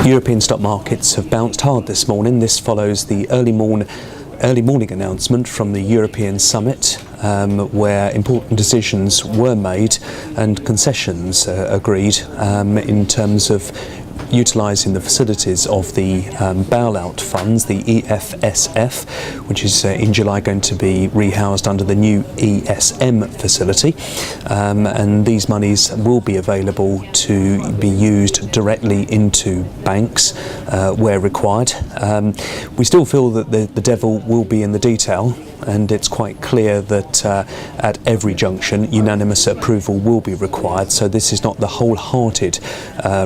European stock markets have bounced hard this morning. This follows the early morning announcement from the European summit, where important decisions were made and concessions agreed in terms of utilising the facilities of the bailout funds, the EFSF, which is in July going to be rehoused under the new ESM facility, and these monies will be available to be used directly into banks where required. We still feel that the devil will be in the detail, and it's quite clear that at every junction unanimous approval will be required, so this is not the wholehearted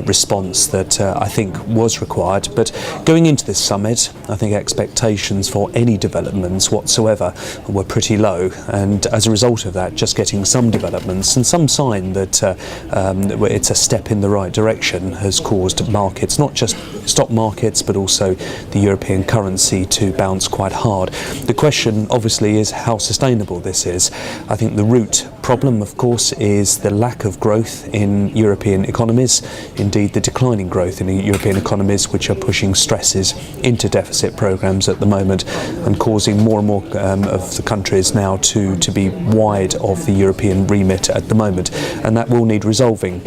response that I think was required. But going into this summit, I think expectations for any developments whatsoever were pretty low, and as a result of that, just getting some developments and some sign that it's a step in the right direction has caused markets, not just stock markets but also the European currency, to bounce quite hard. The question obviously is how sustainable this is. I think the root problem, of course, is the lack of growth in European economies, indeed the declining growth in European economies, which are pushing stresses into deficit programs at the moment and causing more and more of the countries now to be wide of the European remit at the moment, and that will need resolving.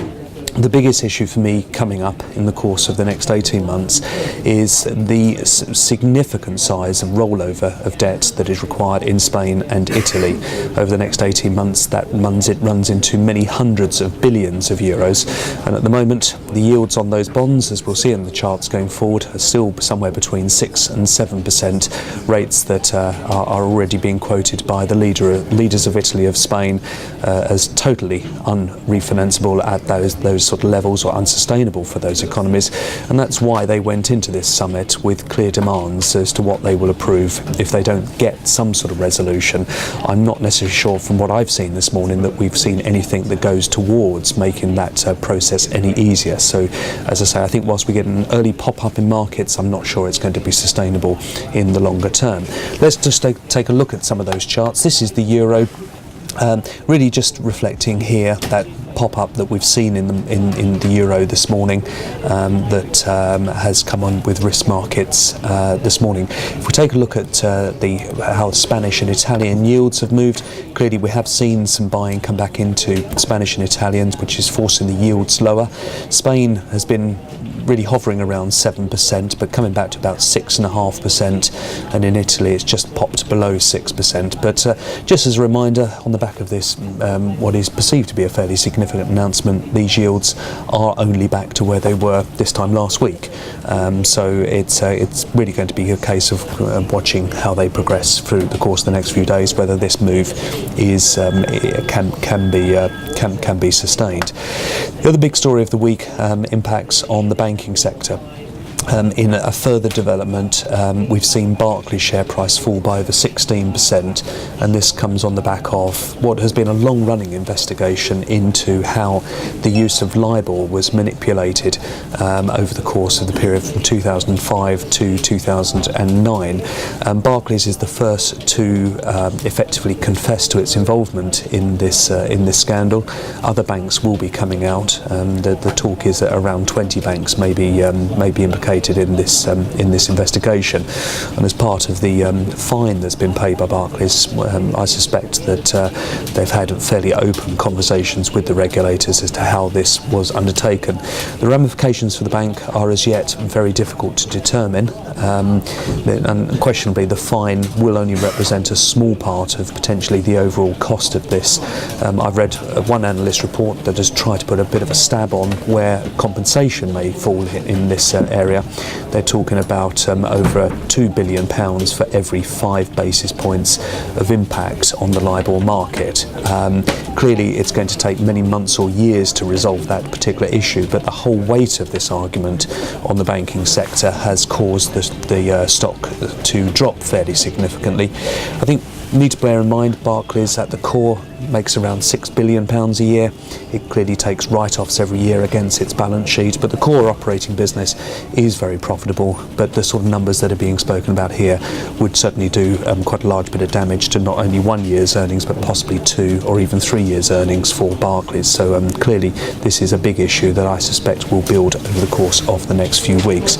The biggest issue for me coming up in the course of the next 18 months is the significant size of rollover of debt that is required in Spain and Italy over the next 18 months. That runs into many hundreds of billions of euros, and at the moment the yields on those bonds, as we'll see in the charts going forward, are still somewhere between 6 and 7%, rates that are already being quoted by the leaders of Italy, of Spain, as totally unrefinanceable at those sort of levels, or unsustainable for those economies, and that's why they went into this summit with clear demands as to what they will approve if they don't get some sort of resolution. I'm not necessarily sure from what I've seen this morning that we've seen anything that goes towards making that process any easier. So as I say, I think whilst we get an early pop-up in markets, I'm not sure it's going to be sustainable in the longer term. Let's just take a look at some of those charts. This is the euro, really just reflecting here that pop-up that we've seen in the euro this morning, that has come on with risk markets this morning. If we take a look at how Spanish and Italian yields have moved, clearly we have seen some buying come back into Spanish and Italians, which is forcing the yields lower. Spain has been really hovering around 7%, but coming back to about 6.5%, and in Italy it's just popped below 6%. But just as a reminder, on the back of this, what is perceived to be a fairly significant announcement, these yields are only back to where they were this time last week. So it's really going to be a case of watching how they progress through the course of the next few days, whether this move is can be sustained. The other big story of the week impacts on the banking sector. In a further development, we've seen Barclays share price fall by over 16%, and this comes on the back of what has been a long-running investigation into how the use of LIBOR was manipulated over the course of the period from 2005 to 2009. Barclays is the first to effectively confess to its involvement in this scandal. Other banks will be coming out. The talk is that around 20 banks may be implicated in this investigation, and as part of the fine that's been paid by Barclays, I suspect that they've had fairly open conversations with the regulators as to how this was undertaken. The ramifications for the bank are as yet very difficult to determine, and unquestionably the fine will only represent a small part of potentially the overall cost of this. I've read one analyst report that has tried to put a bit of a stab on where compensation may fall in this area. They're talking about over £2 billion for every 5 basis points of impact on the LIBOR market. Clearly it's going to take many months or years to resolve that particular issue, but the whole weight of this argument on the banking sector has caused the stock to drop fairly significantly. I think you need to bear in mind Barclays at the core makes around £6 billion a year. It clearly takes write-offs every year against its balance sheet, but the core operating business is very profitable. But the sort of numbers that are being spoken about here would certainly do quite a large bit of damage to not only 1 year's earnings, but possibly 2 or even 3 years' earnings for Barclays. So clearly this is a big issue that I suspect will build over the course of the next few weeks.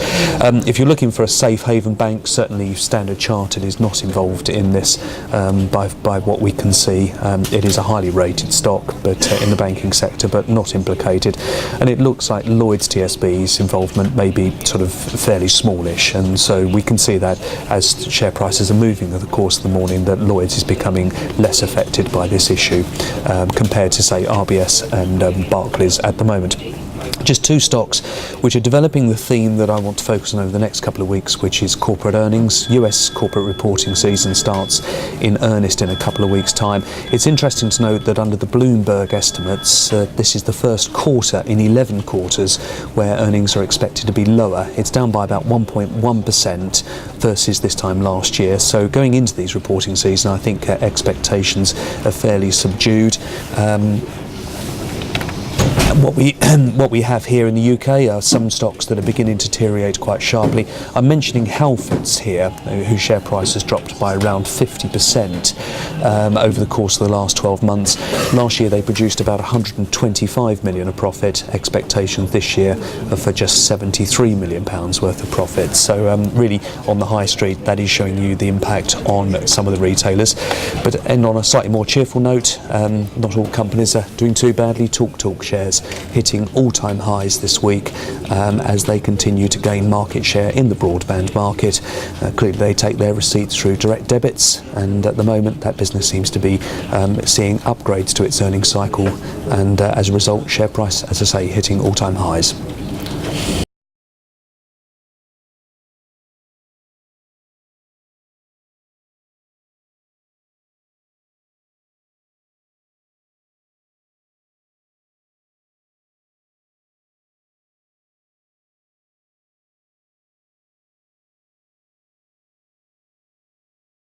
If you're looking for a safe haven bank, certainly Standard Chartered is not involved in this by what we can see. It is a highly rated stock, but in the banking sector, but not implicated. And it looks like Lloyds TSB's involvement may be sort of fairly smallish, and so we can see that as share prices are moving over the course of the morning, that Lloyds is becoming less affected by this issue compared to, say, RBS and Barclays at the moment. Just two stocks which are developing the theme that I want to focus on over the next couple of weeks, which is corporate earnings. US corporate reporting season starts in earnest in a couple of weeks' time. It's interesting to note that under the Bloomberg estimates, this is the first quarter in 11 quarters where earnings are expected to be lower. It's down by about 1.1% versus this time last year. So going into these reporting season, I think expectations are fairly subdued. What we have here in the UK are some stocks that are beginning to deteriorate quite sharply. I'm mentioning Halfords here, whose share price has dropped by around 50% over the course of the last 12 months. Last year they produced about 125 million of profit. Expectations this year are for just 73 million pounds worth of profit. So really on the high street that is showing you the impact on some of the retailers. But end on a slightly more cheerful note, not all companies are doing too badly. TalkTalk shares hitting all-time highs this week as they continue to gain market share in the broadband market. Clearly they take their receipts through direct debits, and at the moment that business seems to be seeing upgrades to its earnings cycle, and as a result share price, as I say, hitting all-time highs.